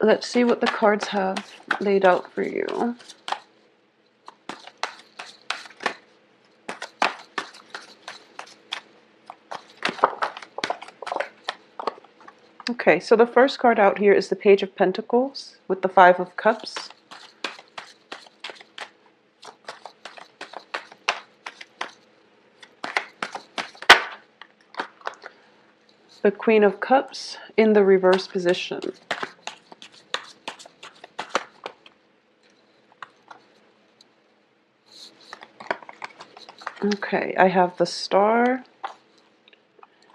Let's see what the cards have laid out for you. Okay, so the first card out here is the Page of Pentacles with the Five of Cups. The Queen of Cups in the reverse position. Okay, I have the Star,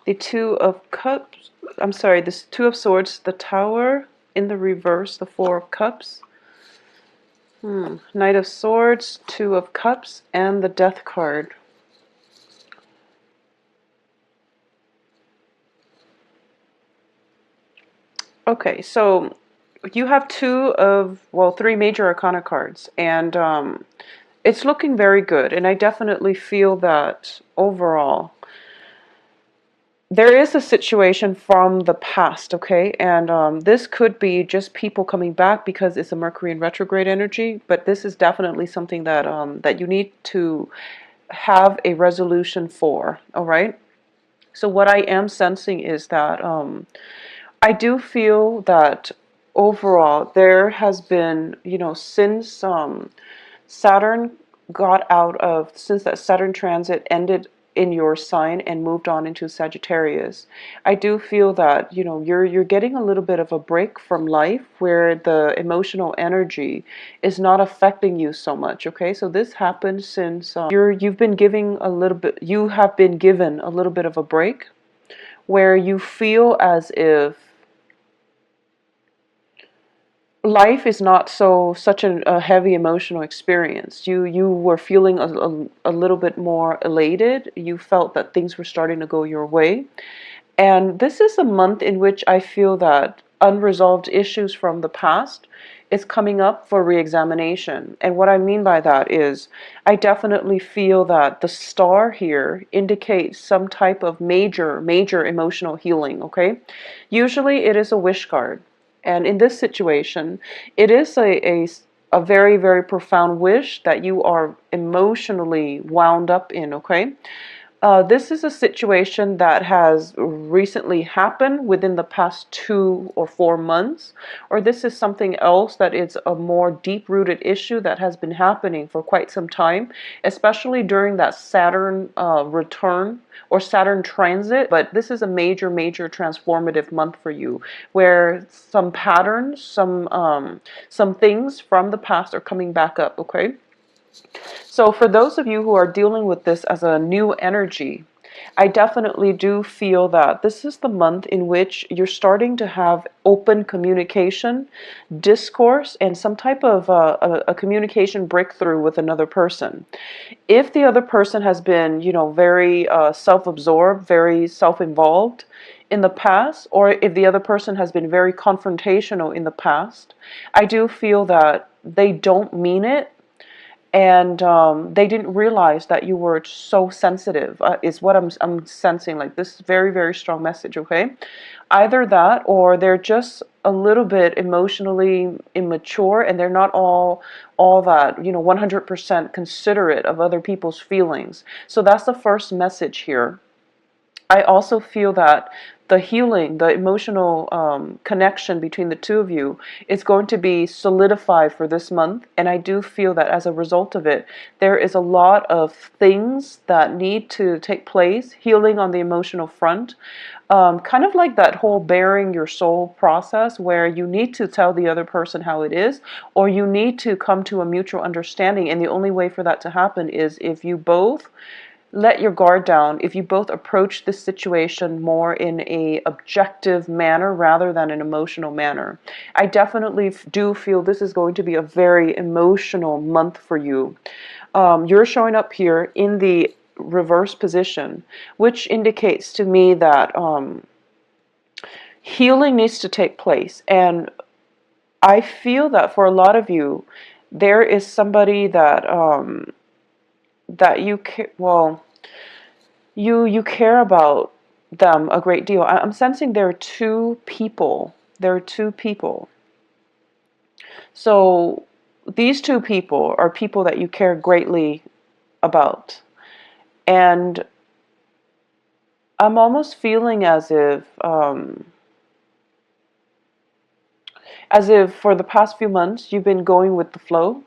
the Two of Cups, this Two of Swords, the Tower in the reverse, the Four of Cups, Knight of Swords, Two of Cups, and the Death card. Okay, so you have three major arcana cards, and it's looking very good, and I definitely feel that overall there is a situation from the past, okay? And this could be just people coming back because it's a Mercury in retrograde energy, but this is definitely something that that you need to have a resolution for, all right? So what I am sensing is that I do feel that overall there has been, since Saturn since that Saturn transit ended in your sign and moved on into Sagittarius, I do feel that, you're getting a little bit of a break from life where the emotional energy is not affecting you so much, okay? So this happened since you have been given a little bit of a break where you feel as if life is not such a heavy emotional experience. You were feeling a little bit more elated. You felt that things were starting to go your way. And this is a month in which I feel that unresolved issues from the past is coming up for re-examination. And what I mean by that is I definitely feel that the Star here indicates some type of major emotional healing, okay? Usually it is a wish card. And in this situation, it is a very, very profound wish that you are emotionally wound up in, okay? This is a situation that has recently happened within the past 2 or 4 months, or this is something else that is a more deep-rooted issue that has been happening for quite some time, especially during that Saturn return or Saturn transit. But this is a major, major transformative month for you, where some patterns, some things from the past are coming back up, okay? So for those of you who are dealing with this as a new energy, I definitely do feel that this is the month in which you're starting to have open communication, discourse, and some type of a communication breakthrough with another person. If the other person has been, very self-absorbed, very self-involved in the past, or if the other person has been very confrontational in the past, I do feel that they don't mean it, and they didn't realize that you were so sensitive, is what I'm sensing. Like, this very, very strong message, okay? Either that, or they're just a little bit emotionally immature, and they're not all that, 100% considerate of other people's feelings. So that's the first message here. I also feel that the healing, the emotional connection between the two of you is going to be solidified for this month. And I do feel that as a result of it, there is a lot of things that need to take place, healing on the emotional front. Kind of like that whole bearing your soul process where you need to tell the other person how it is, or you need to come to a mutual understanding. And the only way for that to happen is if you both let your guard down, if you both approach this situation more in a objective manner rather than an emotional manner. I definitely do feel this is going to be a very emotional month for you. You're showing up here in the reverse position, which indicates to me that healing needs to take place. And I feel that for a lot of you, there is somebody that that you care about them a great deal. I'm sensing there are two people. There are two people So these two people are people that you care greatly about. And I'm almost feeling as if for the past few months you've been going with the flow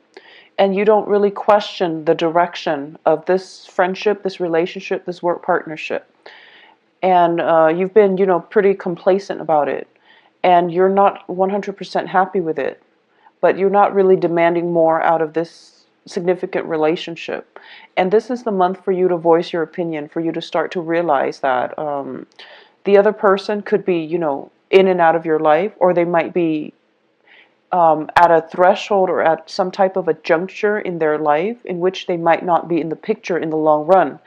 and you don't really question the direction of this friendship, this relationship, this work partnership. And you've been, pretty complacent about it. And you're not 100% happy with it. But you're not really demanding more out of this significant relationship. And this is the month for you to voice your opinion, for you to start to realize that the other person could be, in and out of your life, or they might be at a threshold or at some type of a juncture in their life in which they might not be in the picture in the long run.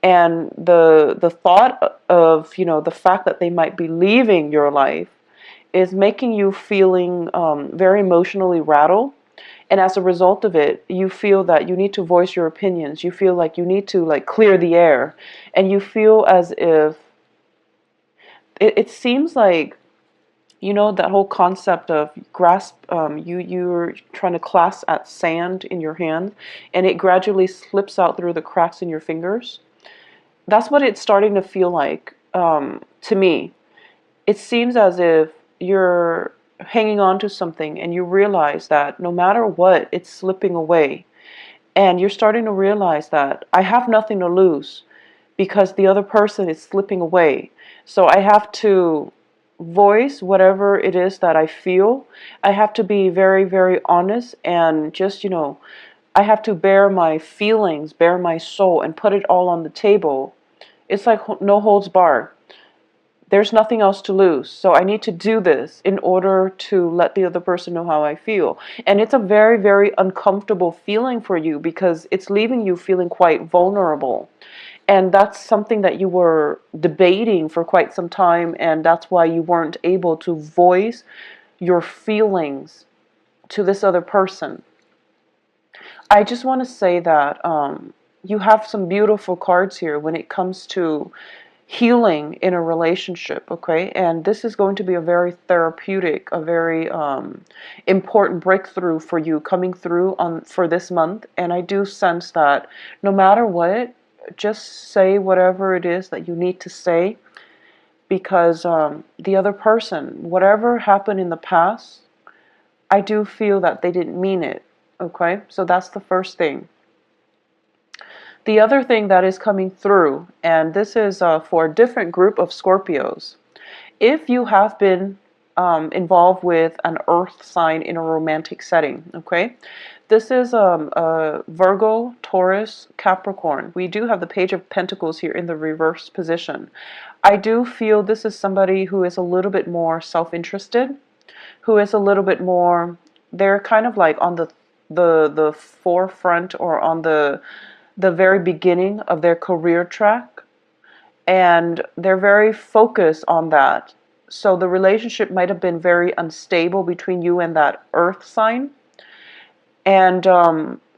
And the thought of, the fact that they might be leaving your life is making you feeling very emotionally rattled. And as a result of it, you feel that you need to voice your opinions. You feel like you need to clear the air. And you feel as if it seems like, that whole concept of grasp, you're trying to clasp at sand in your hand and it gradually slips out through the cracks in your fingers. That's what it's starting to feel like to me. It seems as if you're hanging on to something and you realize that no matter what, it's slipping away. And you're starting to realize that I have nothing to lose because the other person is slipping away. So I have to voice whatever it is that I feel. I have to be very, very honest and just, I have to bear my feelings, bear my soul, and put it all on the table. It's like no holds barred. There's nothing else to lose. So I need to do this in order to let the other person know how I feel. And it's a very, very uncomfortable feeling for you because it's leaving you feeling quite vulnerable. And that's something that you were debating for quite some time. And that's why you weren't able to voice your feelings to this other person. I just want to say that you have some beautiful cards here when it comes to healing in a relationship, okay? And this is going to be a very therapeutic, a very important breakthrough for you coming through on for this month. And I do sense that no matter what, just say whatever it is that you need to say because the other person, whatever happened in the past, I do feel that they didn't mean it, okay? So that's the first thing. The other thing that is coming through, and this is for a different group of Scorpios, if you have been involved with an earth sign in a romantic setting, okay? This is Virgo, Taurus, Capricorn. We do have the Page of Pentacles here in the reverse position. I do feel this is somebody who is a little bit more self-interested, who is a little bit more, they're kind of like on the forefront or on the very beginning of their career track, and they're very focused on that. So the relationship might have been very unstable between you and that earth sign. And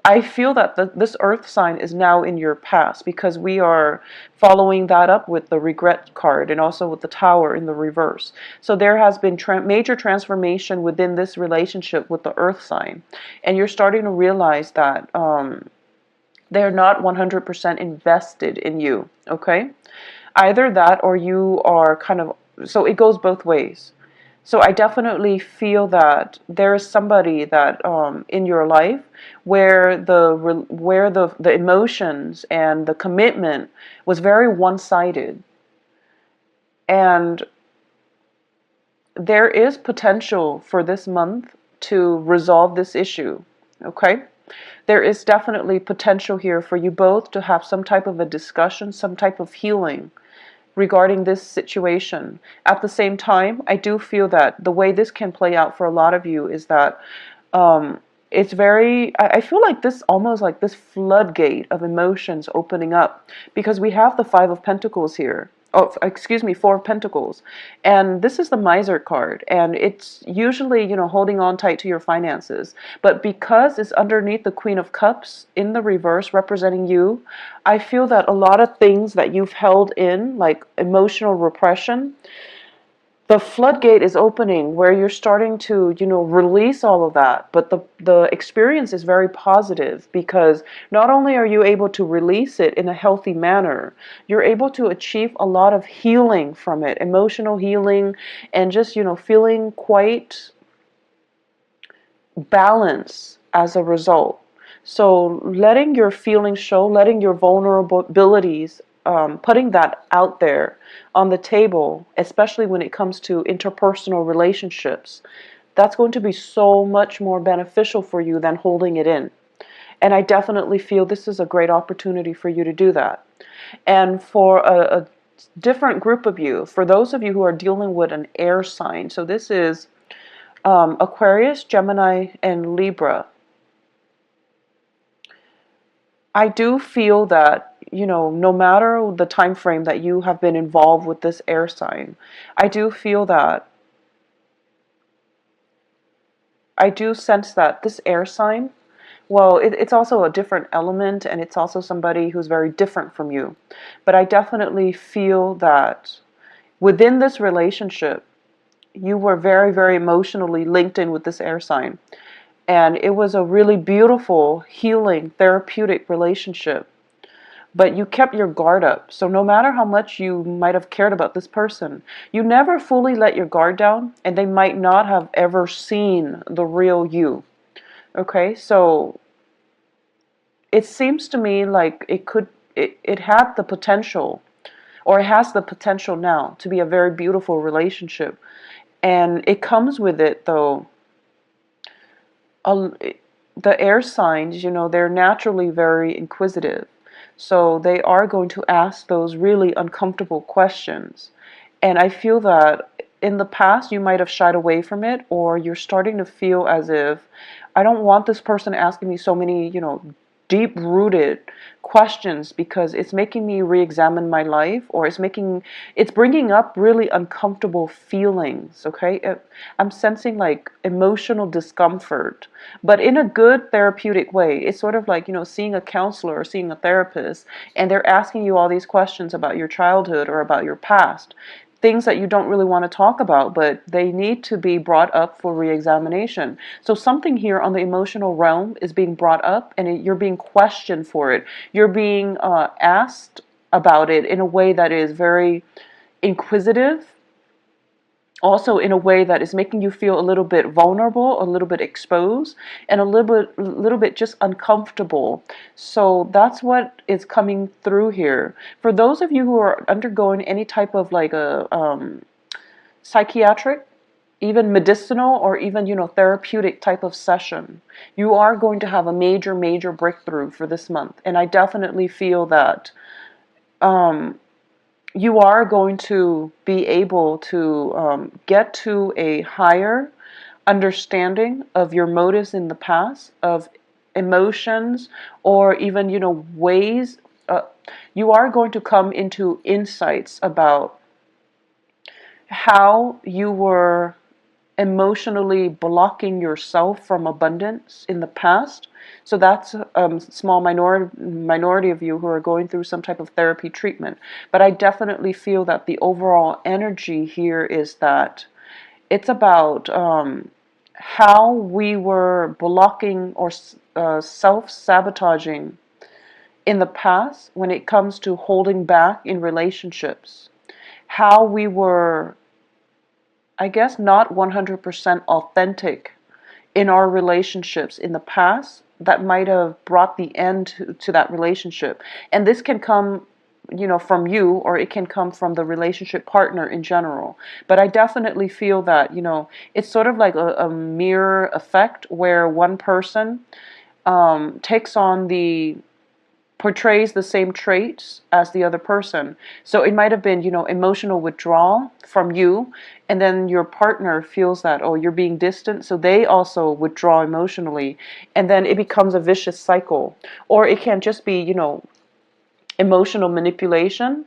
I feel that this earth sign is now in your past because we are following that up with the regret card and also with the tower in the reverse. So there has been major transformation within this relationship with the earth sign. And you're starting to realize that they're not 100% invested in you, okay? Either that or you are kind of, so it goes both ways. So I definitely feel that there is somebody that in your life where the emotions and the commitment was very one-sided, and there is potential for this month to resolve this issue, okay? There is definitely potential here for you both to have some type of a discussion, some type of healing regarding this situation. At the same time, I do feel that the way this can play out for a lot of you is that it's very, I feel like this almost like this floodgate of emotions opening up because we have the Five of Pentacles here. Oh, excuse me, Four of Pentacles. And this is the Miser card. And it's usually, holding on tight to your finances. But because it's underneath the Queen of Cups in the reverse representing you, I feel that a lot of things that you've held in, like emotional repression, the floodgate is opening where you're starting to, release all of that. But the experience is very positive because not only are you able to release it in a healthy manner, you're able to achieve a lot of healing from it, emotional healing, and just, feeling quite balanced as a result. So letting your feelings show, letting your vulnerabilities, putting that out there on the table, especially when it comes to interpersonal relationships, that's going to be so much more beneficial for you than holding it in. And I definitely feel this is a great opportunity for you to do that. And for a different group of you, for those of you who are dealing with an air sign, so this is Aquarius, Gemini, and Libra. I do feel that, no matter the time frame that you have been involved with this air sign, I do feel that, I do sense that this air sign, well, it's also a different element, and it's also somebody who's very different from you. But I definitely feel that within this relationship, you were very, very emotionally linked in with this air sign. And it was a really beautiful, healing, therapeutic relationship. But you kept your guard up. So no matter how much you might have cared about this person, you never fully let your guard down, and they might not have ever seen the real you. Okay, so it seems to me like it had the potential, or it has the potential now to be a very beautiful relationship. And it comes with it, though, a, the air signs, they're naturally very inquisitive. So they are going to ask those really uncomfortable questions. And I feel that in the past you might have shied away from it, or you're starting to feel as if, I don't want this person asking me so many, deep rooted questions, because it's making me re-examine my life, or it's bringing up really uncomfortable feelings. Okay, I'm sensing like emotional discomfort, but in a good therapeutic way. It's sort of like, seeing a counselor or seeing a therapist, and they're asking you all these questions about your childhood or about your past, things that you don't really want to talk about, but they need to be brought up for re-examination. So something here on the emotional realm is being brought up, and you're being questioned for it. You're being asked about it in a way that is very inquisitive, also in a way that is making you feel a little bit vulnerable, a little bit exposed, and a little bit just uncomfortable. So that's what is coming through here. For those of you who are undergoing any type of like a psychiatric, even medicinal, or even, therapeutic type of session, you are going to have a major, major breakthrough for this month. And I definitely feel that you are going to be able to get to a higher understanding of your motives in the past, of emotions, or even, ways. You are going to come into insights about how you were emotionally blocking yourself from abundance in the past. So that's a small minority of you who are going through some type of therapy treatment. But I definitely feel that the overall energy here is that it's about how we were blocking or self-sabotaging in the past when it comes to holding back in relationships. How we were, I guess, not 100% authentic in our relationships in the past, that might have brought the end to that relationship. And this can come, from you, or it can come from the relationship partner in general. But I definitely feel that, it's sort of like a mirror effect, where one person takes on portrays the same traits as the other person. So it might have been, emotional withdrawal from you, and then your partner feels that, oh, you're being distant, so they also withdraw emotionally, and then it becomes a vicious cycle. Or it can just be, emotional manipulation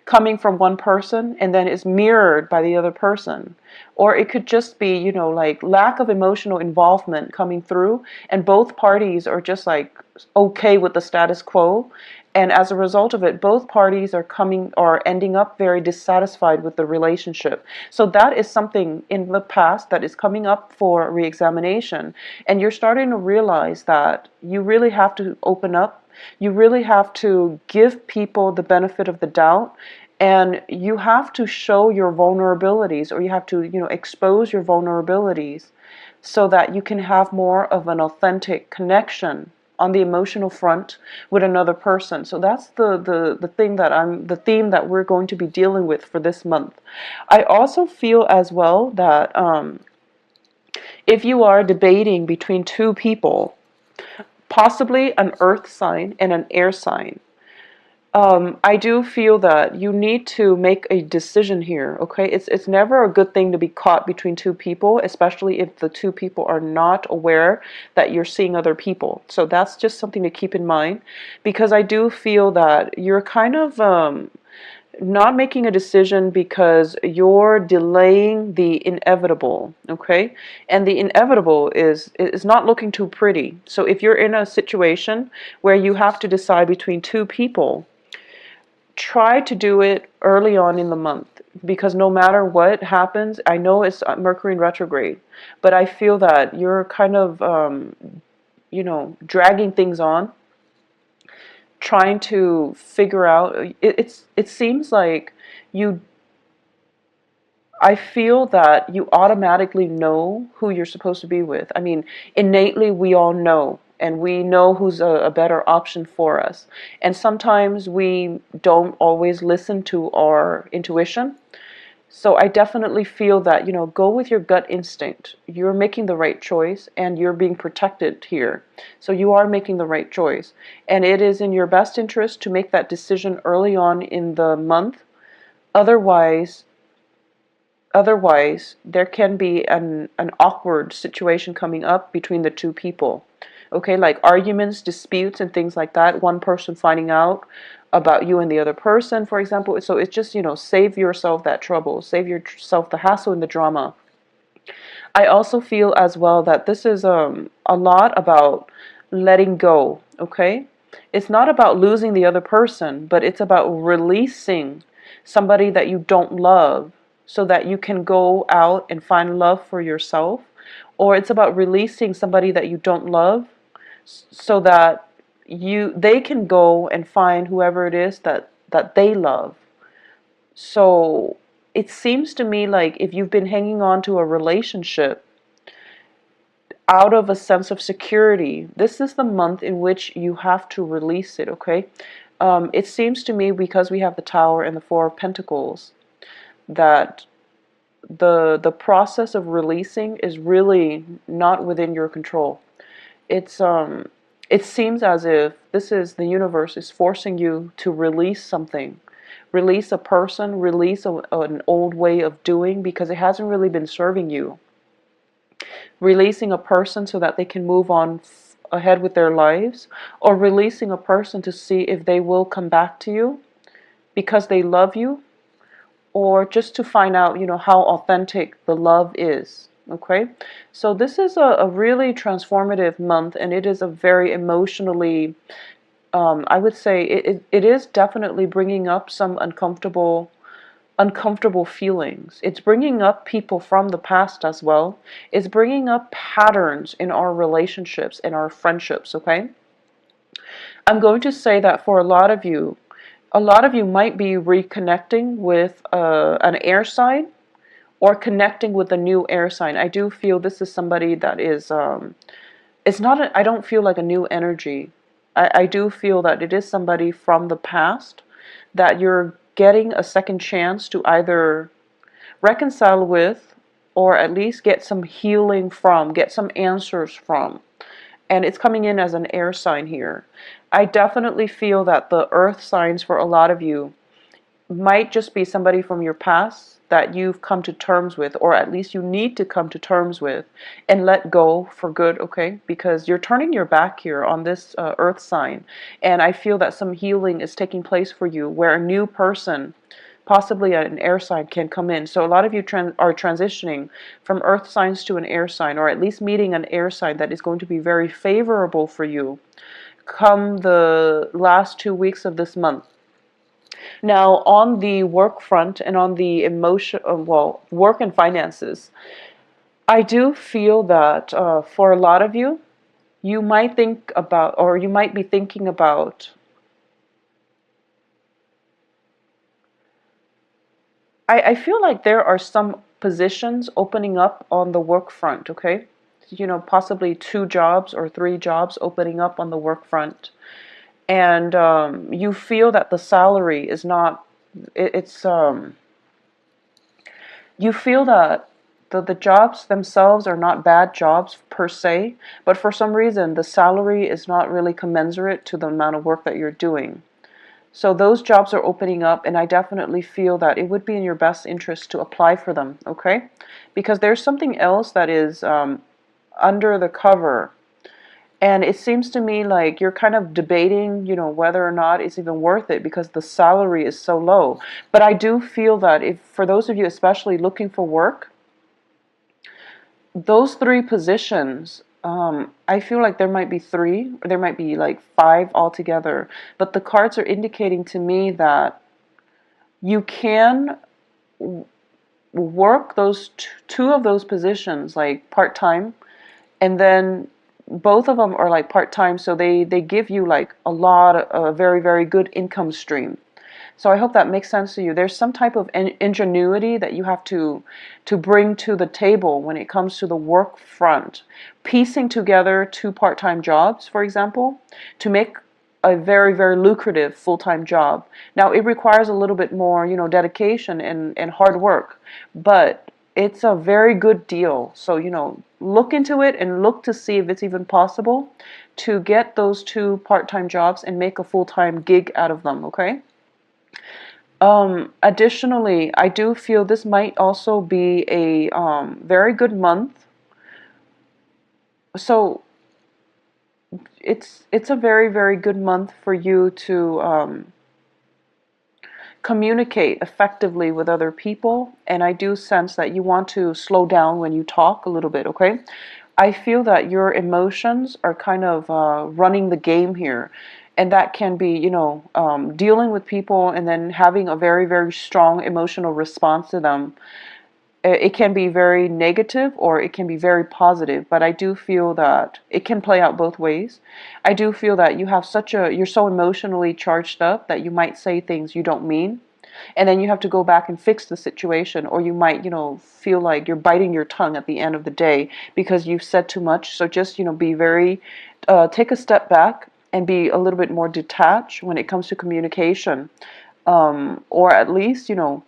coming from one person and then is mirrored by the other person. Or it could just be, like lack of emotional involvement coming through, and both parties are just like okay with the status quo, And as a result of it, both parties are ending up very dissatisfied with the relationship. So that is something in the past that is coming up for reexamination. And you're starting to realize that you really have to open up. You really have to give people the benefit of the doubt. And you have to show your vulnerabilities, or you have to, expose your vulnerabilities so that you can have more of an authentic connection on the emotional front with another person. So that's the theme that we're going to be dealing with for this month. I also feel as well that if you are debating between two people, possibly an earth sign and an air sign, I do feel that you need to make a decision here, okay? It's never a good thing to be caught between two people, especially if the two people are not aware that you're seeing other people. So that's just something to keep in mind, because I do feel that you're kind of not making a decision because you're delaying the inevitable, okay? And the inevitable is not looking too pretty. So if you're in a situation where you have to decide between two people, try to do it early on in the month, because no matter what happens, I know it's Mercury in retrograde, but I feel that you're kind of dragging things on, trying to figure out it seems like you I feel that you automatically know who you're supposed to be with. I mean, innately, we all know, and we know who's a better option for us. And sometimes we don't always listen to our intuition. So I definitely feel that, go with your gut instinct. You're making the right choice, and you're being protected here. So you are making the right choice. And it is in your best interest to make that decision early on in the month. Otherwise, there can be an awkward situation coming up between the two people. Okay, like arguments, disputes, and things like that. One person finding out about you and the other person, for example. So it's just, save yourself that trouble, save yourself the hassle and the drama. I also feel as well that this is a lot about letting go, okay? It's not about losing the other person, but it's about releasing somebody that you don't love so that you can go out and find love for yourself. Or it's about releasing somebody that you don't love so that they can go and find whoever it is that they love. So it seems to me like if you've been hanging on to a relationship out of a sense of security, this is the month in which you have to release it, okay? It seems to me, because we have the Tower and the Four of Pentacles, that the process of releasing is really not within your control. It seems as if the universe is forcing you to release something. Release a person, release an old way of doing, because it hasn't really been serving you. Releasing a person so that they can move on ahead with their lives, or releasing a person to see if they will come back to you because they love you, or just to find out, how authentic the love is. Okay, so this is a really transformative month, and it is a very emotionally, I would say, it is definitely bringing up some uncomfortable feelings. It's bringing up people from the past as well. It's bringing up patterns in our relationships and our friendships, okay? I'm going to say that for a lot of you might be reconnecting with an air sign, or connecting with a new air sign. I do feel this is somebody that is, it's not, I don't feel like a new energy. I do feel that it is somebody from the past that you're getting a second chance to either reconcile with, or at least get some healing from, get some answers from. And it's coming in as an air sign here. I definitely feel that the earth signs for a lot of you might just be somebody from your past that you've come to terms with, or at least you need to come to terms with and let go for good, okay? Because you're turning your back here on this earth sign, and I feel that some healing is taking place for you, where a new person, possibly an air sign, can come in. So a lot of you are transitioning from earth signs to an air sign, or at least meeting an air sign that is going to be very favorable for you. come the last 2 weeks of this month. Now, on the work front and on the work and finances, I do feel that for a lot of you, you might think about, or you might be thinking about, I feel like there are some positions opening up on the work front, okay? You know, possibly 2 jobs or 3 jobs opening up on the work front. And you feel that the salary is not, it's, you feel that the jobs themselves are not bad jobs per se, but for some reason the salary is not really commensurate to the amount of work that you're doing. So those jobs are opening up, and I definitely feel that it would be in your best interest to apply for them, okay? Because there's something else that is under the cover. And it seems to me like you're kind of debating, you know, whether or not it's even worth it because the salary is so low. But I do feel that if, for those of you especially looking for work, those 3 positions, I feel like there might be 3, or there might be like 5 altogether. But the cards are indicating to me that you can work those two of those positions like part-time, and then both of them are like part-time, so they give you like a lot of a very, very good income stream. So I hope that makes sense to you. There's some type of ingenuity that you have to bring to the table when it comes to the work front. Piecing together 2 part-time jobs, for example, to make a very, very lucrative full-time job. Now, it requires a little bit more, you know, dedication and hard work, but it's a very good deal. So, you know, look into it and look to see if it's even possible to get those 2 part-time jobs and make a full-time gig out of them, okay? Additionally, I do feel this might also be a very good month. So it's a very, very good month for you to communicate effectively with other people. And I do sense that you want to slow down when you talk a little bit, okay? I feel that your emotions are kind of running the game here. And that can be, you know, dealing with people and then having a very, very strong emotional response to them. It can be very negative or it can be very positive, but I do feel that it can play out both ways. I do feel that you have you're so emotionally charged up that you might say things you don't mean. And then you have to go back and fix the situation, or you might, you know, feel like you're biting your tongue at the end of the day because you've said too much. So just, you know, be very, take a step back and be a little bit more detached when it comes to communication. Or at least, you know,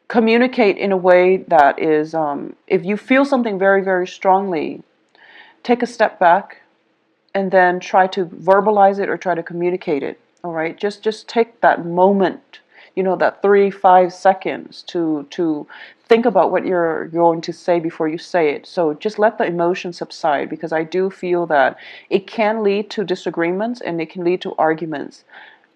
communicate in a way that is, if you feel something very, very strongly, take a step back and then try to verbalize it or try to communicate it. All right, just take that moment, you know, that 3-5 seconds to think about what you're going to say before you say it. So just let the emotion subside, because I do feel that it can lead to disagreements and it can lead to arguments.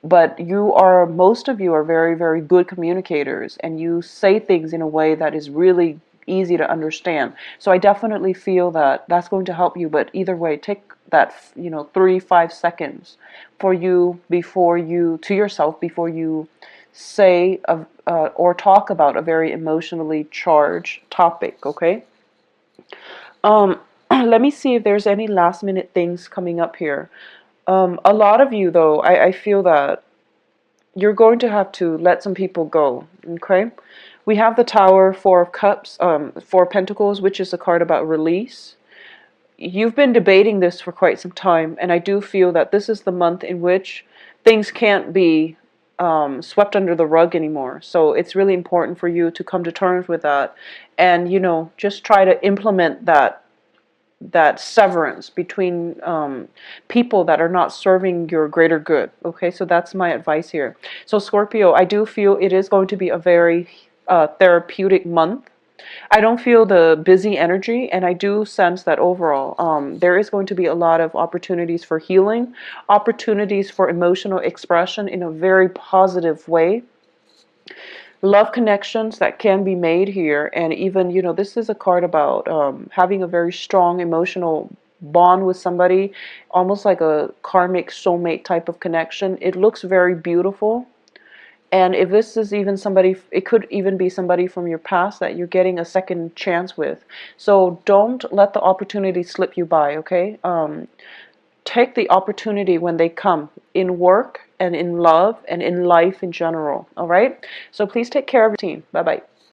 But most of you are very, very good communicators, and you say things in a way that is really easy to understand. So I definitely feel that that's going to help you. But either way, take that, you know, 3-5 seconds for you to yourself before you say or talk about a very emotionally charged topic. Okay. Let me see if there's any last minute things coming up here. A lot of you, though, I feel that you're going to have to let some people go, okay? We have the Tower, 4 of Cups, 4 of Pentacles, which is a card about release. You've been debating this for quite some time, and I do feel that this is the month in which things can't be swept under the rug anymore. So it's really important for you to come to terms with that and, you know, just try to implement that severance between people that are not serving your greater good. Okay, so that's my advice here. So Scorpio, I do feel it is going to be a very therapeutic month. I don't feel the busy energy, and I do sense that overall there is going to be a lot of opportunities for healing, opportunities for emotional expression in a very positive way, love connections that can be made here. And even, you know, this is a card about having a very strong emotional bond with somebody, almost like a karmic soulmate type of connection. It looks very beautiful. And if this is even somebody, it could even be somebody from your past that you're getting a second chance with. So don't let the opportunity slip you by, okay? Take the opportunity when they come, in work and in love and in life in general, all right? So please take care of your team. Bye-bye.